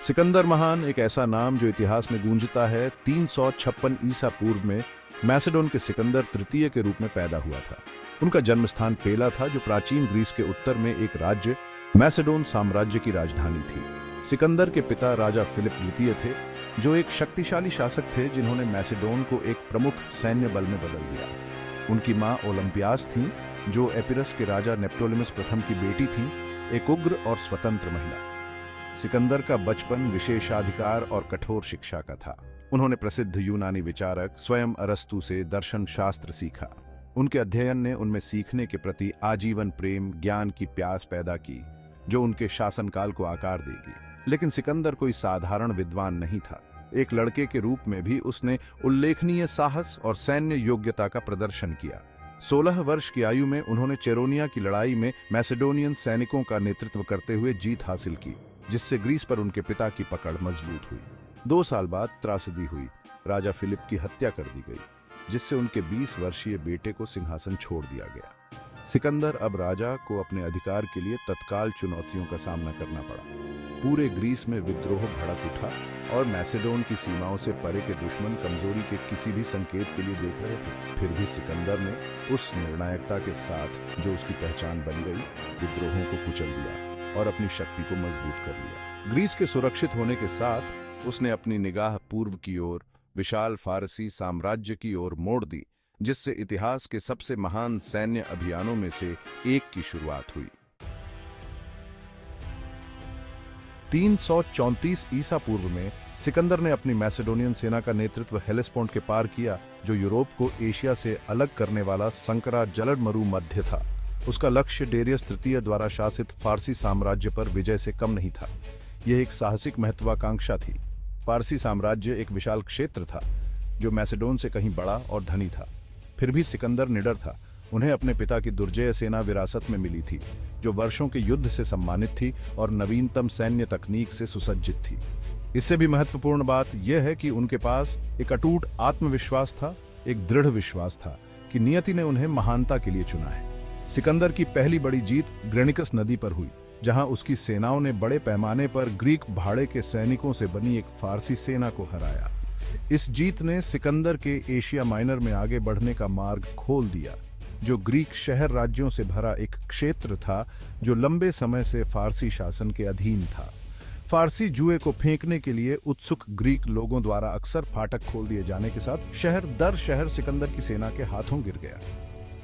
सिकंदर महान एक ऐसा नाम जो इतिहास में गूंजता है। 356 ईसा पूर्व में मैसेडोन के सिकंदर तृतीय के रूप में पैदा हुआ था। उनका जन्म स्थान पेला था, जो प्राचीन ग्रीस के उत्तर में एक राज्य मैसेडोन साम्राज्य की राजधानी थी। सिकंदर के पिता राजा फिलिप द्वितीय थे, जो एक शक्तिशाली शासक थे जिन्होंने मैसेडोन को एक प्रमुख सैन्य बल में बदल दिया। उनकी मां ओलंपियास थीं, जो एपिरस के राजा नेप्टोलेमस प्रथम की बेटी थीं, एक उग्र और स्वतंत्र महिला। सिकंदर का बचपन विशेषाधिकार और कठोर शिक्षा का था। उन्होंने प्रसिद्ध यूनानी विचारक स्वयं अरस्तु से दर्शन शास्त्र सीखा। उनके अध्ययन ने उनमें सीखने के प्रति आजीवन प्रेम, ज्ञान की प्यास पैदा की, जो उनके शासनकाल को आकार देगी। लेकिन सिकंदर कोई साधारण विद्वान नहीं था। एक लड़के के रूप में भी उसने उल्लेखनीय साहस और सैन्य योग्यता का प्रदर्शन किया। 16 वर्ष की आयु में उन्होंने चेरोनिया की लड़ाई में मैसेडोनियन सैनिकों का नेतृत्व करते हुए जीत हासिल की, जिससे ग्रीस पर उनके पिता की पकड़ मजबूत हुई। 2 साल बाद त्रासदी हुई। राजा फिलिप की हत्या कर दी गई, जिससे उनके 20 वर्षीय बेटे को सिंहासन छोड़ दिया गया। सिकंदर अब राजा को अपने अधिकार के लिए तत्काल चुनौतियों का सामना करना पड़ा। पूरे ग्रीस में विद्रोह भड़क उठा और मैसेडोन की सीमाओं से परे के दुश्मन कमजोरी के किसी भी संकेत के लिए देख रहे थे। फिर भी सिकंदर ने उस निर्णायकता के साथ जो उसकी पहचान बनी रही, विद्रोहों को कुचल दिया और अपनी शक्ति को मजबूत कर लिया। ग्रीस के सुरक्षित होने के साथ उसने अपनी निगाह पूर्व की ओर विशाल फारसी साम्राज्य की ओर मोड़ दी, जिससे इतिहास के सबसे महान सैन्य अभियानों में से एक की शुरुआत हुई। 334 ईसा पूर्व में सिकंदर ने अपनी मैसेडोनियन सेना का नेतृत्व हेलेस्पोंट के पार किया, जो यूरोप को एशिया से अलग करने वाला संकरा जलद मरु मध्य था। उसका लक्ष्य डेरियस तृतीय द्वारा शासित फारसी साम्राज्य पर विजय से कम नहीं था। यह एक साहसिक महत्वाकांक्षा थी। फारसी साम्राज्य एक विशाल क्षेत्र था, जो मैसेडोन से कहीं बड़ा और धनी था। फिर भी सिकंदर निडर था। उन्हें अपने पिता की दुर्जय सेना विरासत में मिली थी, जो वर्षों के युद्ध से सम्मानित थी और नवीनतम सैन्य तकनीक से सुसज्जित थी। इससे भी महत्वपूर्ण बात यह है कि उनके पास एक अटूट आत्मविश्वास था, एक दृढ़ विश्वास था कि नियति ने उन्हें महानता के लिए चुना है। सिकंदर की पहली बड़ी जीत ग्रेनिकस नदी पर हुई, जहां उसकी सेनाओं ने बड़े पैमाने पर ग्रीक भाड़े के सैनिकों से बनी एक फारसी सेना को हराया। इस जीत ने सिकंदर के एशिया माइनर में आगे बढ़ने का मार्ग खोल दिया, जो ग्रीक शहर राज्यों से भरा एक क्षेत्र था जो लंबे समय से फारसी शासन के अधीन था। फारसी जुए को फेंकने के लिए उत्सुक ग्रीक लोगों द्वारा अक्सर फाटक खोल दिए जाने के साथ शहर दर शहर सिकंदर की सेना के हाथों गिर गया।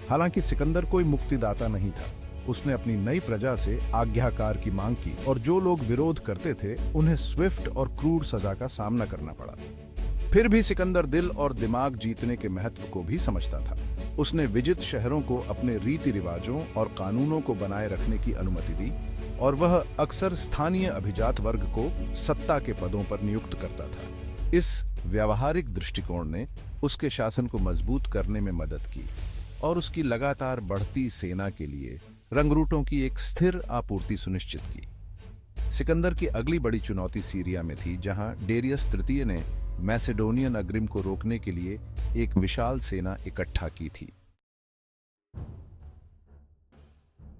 हालांकि सिकंदर कोई मुक्तिदाता नहीं था। उसने अपनी नई प्रजा से आज्ञाकार की मांग की और जो लोग विरोध करते थे उन्हें स्विफ्ट और क्रूर सजा का सामना करना पड़ा। फिर भी सिकंदर दिल और दिमाग जीतने के महत्व को भी समझता था। उसने विजित शहरों को अपने रीति रिवाजों और कानूनों को बनाए रखने की अनुमति दी, और वह अक्सर स्थानीय अभिजात वर्ग को सत्ता के पदों पर नियुक्त करता था। इस व्यावहारिक दृष्टिकोण ने उसके शासन को मजबूत करने में मदद की और उसकी लगातार बढ़ती सेना के लिए रंगरूटों की एक स्थिर आपूर्ति सुनिश्चित की। सिकंदर की अगली बड़ी चुनौती सीरिया में थी, जहां डेरियस तृतीय ने मैसेडोनियन अग्रिम को रोकने के लिए एक विशाल सेना इकट्ठा की थी।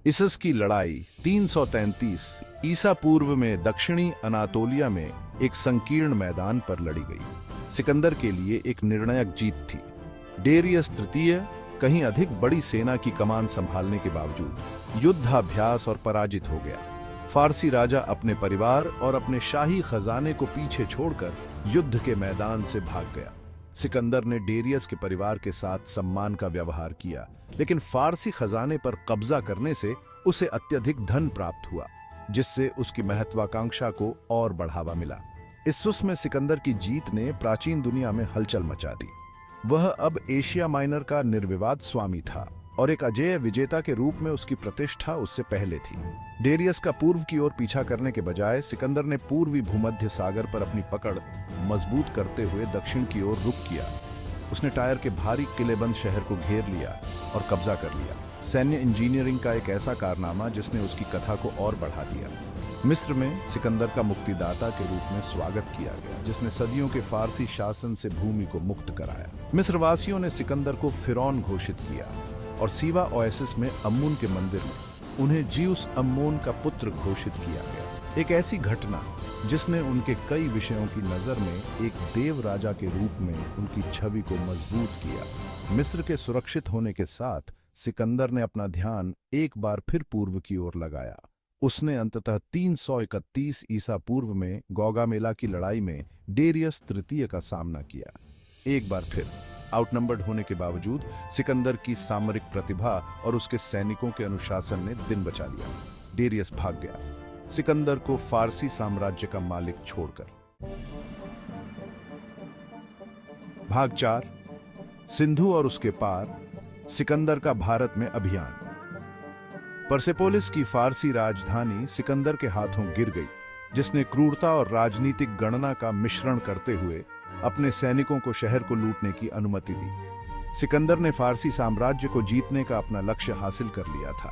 इसस की लड़ाई 333 ईसा पूर्व में दक्षिणी अनातोलिया में एक संकीर्ण मैदान पर लड़ी गई। सिकंदर के लिए एक निर्णायक जीत थी। डेरियस तृतीय कहीं अधिक बड़ी सेना की कमान संभालने के बावजूद युद्धाभ्यास और पराजित हो गया। फारसी राजा अपने परिवार और अपने शाही खजाने को पीछे छोड़कर युद्ध के मैदान से भाग गया। सिकंदर ने डेरियस के परिवार के साथ सम्मान का व्यवहार किया, लेकिन फारसी खजाने पर कब्जा करने से उसे अत्यधिक धन प्राप्त हुआ, जिससे उसकी महत्वाकांक्षा को और बढ़ावा मिला। इस्सुस में सिकंदर की जीत ने प्राचीन दुनिया में हलचल मचा दी। वह अब एशिया माइनर का निर्विवाद स्वामी था और एक अजेय विजेता के रूप में उसकी प्रतिष्ठा उससे पहले थी। डेरियस का पूर्व की ओर पीछा करने के बजाय सिकंदर ने पूर्वी भूमध्य सागर पर अपनी पकड़ मजबूत करते हुए दक्षिण की ओर रुख किया। उसने टायर के भारी किलेबंद शहर को घेर लिया और कब्जा कर लिया। सैन्य इंजीनियरिंग का एक ऐसा कारनामा जिसने उसकी कथा को और बढ़ा दिया। मिस्र में सिकंदर का मुक्तिदाता के रूप में स्वागत किया गया, जिसने सदियों के फारसी शासन से भूमि को मुक्त कराया। मिस्रवासियों ने सिकंदर को फिरौन घोषित किया और सीवा ओएसिस में अम्मून के मंदिर में उन्हें जियुस अम्मोन का पुत्र घोषित किया गया। एक ऐसी घटना जिसने उनके कई विषयों की नजर में एक देव राजा के रूप में उनकी छवि को मजबूत किया। मिस्र के सुरक्षित होने के साथ सिकंदर ने अपना ध्यान एक बार फिर पूर्व की ओर लगाया। उसने अंततः 331 ईसा पूर्व में गौगामेला की लड़ाई में डेरियस तृतीय का सामना किया। एक बार फिर आउटनंबर्ड होने के बावजूद सिकंदर की सामरिक प्रतिभा और उसके सैनिकों के अनुशासन ने दिन बचा लिया। डेरियस भाग गया, सिकंदर को फारसी साम्राज्य का मालिक छोड़कर। भाग 4, सिंधु और उसके पार, सिकंदर का भारत में अभियान। परसेपोलिस की फारसी राजधानी सिकंदर के हाथों गिर गई, जिसने क्रूरता और राजनीतिक गणना का मिश्रण करते हुए अपने सैनिकों को शहर को लूटने की अनुमति दी। सिकंदर ने फारसी साम्राज्य को जीतने का अपना लक्ष्य हासिल कर लिया था,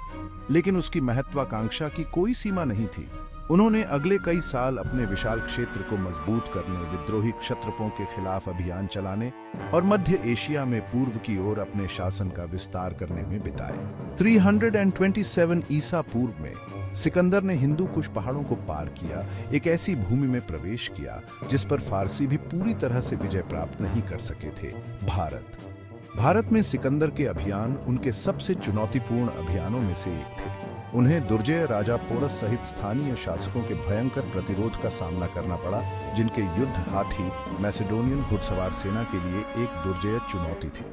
लेकिन उसकी महत्वाकांक्षा की कोई सीमा नहीं थी। उन्होंने अगले कई साल अपने विशाल क्षेत्र को मजबूत करने, विद्रोही क्षत्रपों के खिलाफ अभियान चलाने और मध्य एशिया में पूर्व की ओर अपने शासन का विस्तार करने में बिताए। 327 ईसा पूर्व में सिकंदर ने हिंदू कुश पहाड़ों को पार किया, एक ऐसी भूमि में प्रवेश किया जिस पर फारसी भी पूरी तरह से विजय प्राप्त नहीं कर सके थे, भारत में सिकंदर के अभियान उनके सबसे चुनौतीपूर्ण अभियानों में से एक थे। उन्हें दुर्जय राजा पोरस सहित स्थानीय शासकों के भयंकर प्रतिरोध का सामना करना पड़ा, जिनके युद्ध हाथी मैसेडोनियन घुड़सवार सेना के लिए एक दुर्जय चुनौती थी।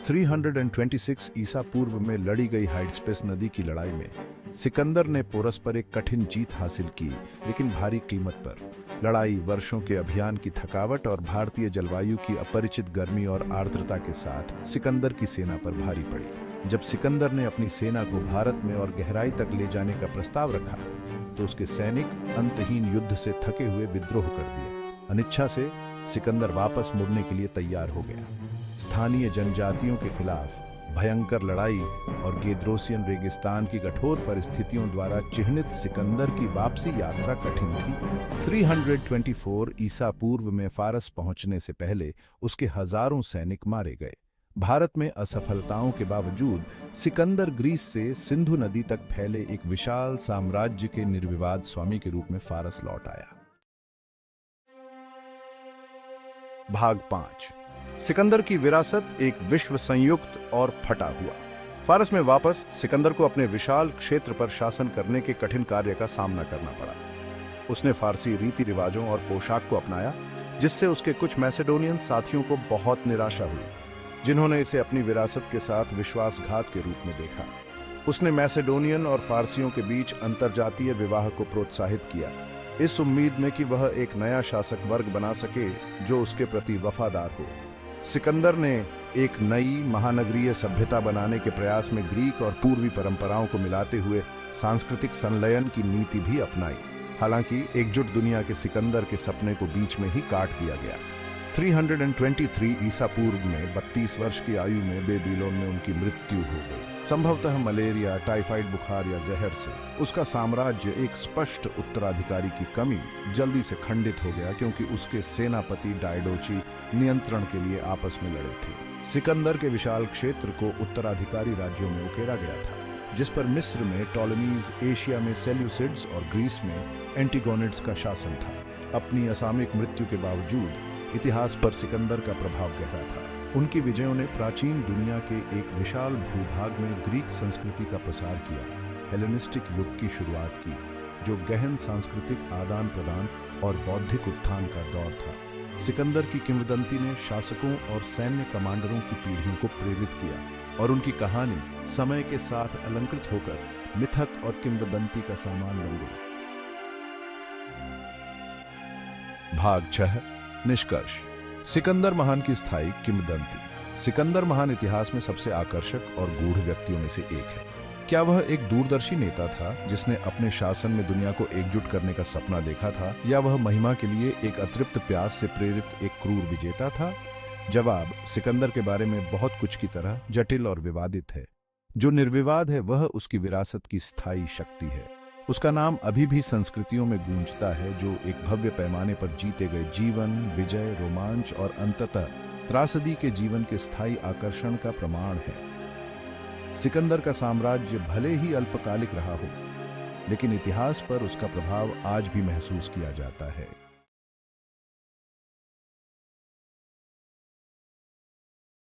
326 ईसा पूर्व में लड़ी गई हाइडस्पेस नदी की लड़ाई में सिकंदर ने पोरस पर एक कठिन जीत हासिल की, लेकिन भारी कीमत पर। लड़ाई, वर्षों के अभियान की थकावट और भारतीय जलवायु की अपरिचित गर्मी और आर्द्रता के साथ सिकंदर की सेना पर भारी पड़ी। जब सिकंदर ने अपनी सेना को भारत में और गहराई तक ले जाने का प्रस्ताव रखा, तो उसके सैनिक अंतहीन युद्ध से थके हुए विद्रोह कर दिए। अनिच्छा से सिकंदर वापस मुड़ने के लिए तैयार हो गया। स्थानीय जनजातियों के खिलाफ भयंकर लड़ाई और गेद्रोसियन रेगिस्तान की कठोर परिस्थितियों द्वारा चिह्नित सिकंदर की वापसी यात्रा कठिन थी। 324 ईसा पूर्व में फारस पहुंचने से पहले उसके हजारों सैनिक मारे गए। भारत में असफलताओं के बावजूद सिकंदर ग्रीस से सिंधु नदी तक फैले एक विशाल साम्राज्य के निर्विवाद स्वामी के रूप में फारस लौट आया। भाग 5, सिकंदर की विरासत एक विश्व संयुक्त और फटा हुआ। फारस में वापस सिकंदर को अपने विशाल क्षेत्र पर शासन करने के कठिन कार्य का सामना करना पड़ा। उसने फारसी रीति रिवाजों और पोशाक को अपनाया, जिससे उसके कुछ मैसेडोनियन साथियों को बहुत निराशा हुई, जिन्होंने इसे अपनी विरासत के साथ विश्वासघात के रूप में देखा। उसने मैसेडोनियन और फारसियों के बीच अंतरजातीय विवाह को प्रोत्साहित किया, इस उम्मीद में कि वह एक नया शासक वर्ग बना सके जो उसके प्रति वफादार हो। सिकंदर ने एक नई महानगरीय सभ्यता बनाने के प्रयास में ग्रीक और पूर्वी परंपराओं को मिलाते हुए सांस्कृतिक संलयन की नीति भी अपनाई। हालांकि एकजुट दुनिया के सिकंदर के सपने को बीच में ही काट दिया गया। 323 ईसा पूर्व में 32 वर्ष की आयु में बेबीलोन में उनकी मृत्यु हो गई, संभवतः मलेरिया, टाइफाइड बुखार या जहर से। उसका साम्राज्य एक स्पष्ट उत्तराधिकारी की कमी जल्दी से खंडित हो गया, क्योंकि उसके सेनापति डायडोची नियंत्रण के लिए आपस में लड़े थे। सिकंदर के विशाल क्षेत्र को उत्तराधिकारी राज्यों में उकेरा गया था, जिस पर मिस्र में टॉलमीज, एशिया में सेल्यूसिड्स और ग्रीस में एंटीगोनिड्स का शासन था। अपनी असामयिक मृत्यु के बावजूद इतिहास पर सिकंदर का प्रभाव गहरा था। उनकी विजयों ने प्राचीन दुनिया के एक विशाल भूभाग में ग्रीक संस्कृति का प्रसार किया, हेलेनिस्टिक युग की शुरुआत की, जो गहन सांस्कृतिक आदान प्रदान और बौद्धिक उत्थान का दौर था। सिकंदर की किंवदंती ने शासकों और सैन्य कमांडरों की पीढ़ियों को प्रेरित किया, और उनकी कहानी समय के साथ अलंकृत होकर मिथक और किंवदंती का सामान बन गई। भाग 6, निष्कर्ष। सिकंदर महान की स्थायी किंवदंती। सिकंदर महान इतिहास में सबसे आकर्षक और गूढ़ व्यक्तियों में से एक है। क्या वह एक दूरदर्शी नेता था जिसने अपने शासन में दुनिया को एकजुट करने का सपना देखा था, या वह महिमा के लिए एक अतृप्त प्यास से प्रेरित एक क्रूर विजेता था? जवाब सिकंदर के बारे में बहुत कुछ की तरह जटिल और विवादित है। जो निर्विवाद है वह उसकी विरासत की स्थायी शक्ति है। उसका नाम अभी भी संस्कृतियों में गूंजता है, जो एक भव्य पैमाने पर जीते गए जीवन, विजय, रोमांच और अंततः त्रासदी के जीवन के स्थायी आकर्षण का प्रमाण है। सिकंदर का साम्राज्य भले ही अल्पकालिक रहा हो, लेकिन इतिहास पर उसका प्रभाव आज भी महसूस किया जाता है।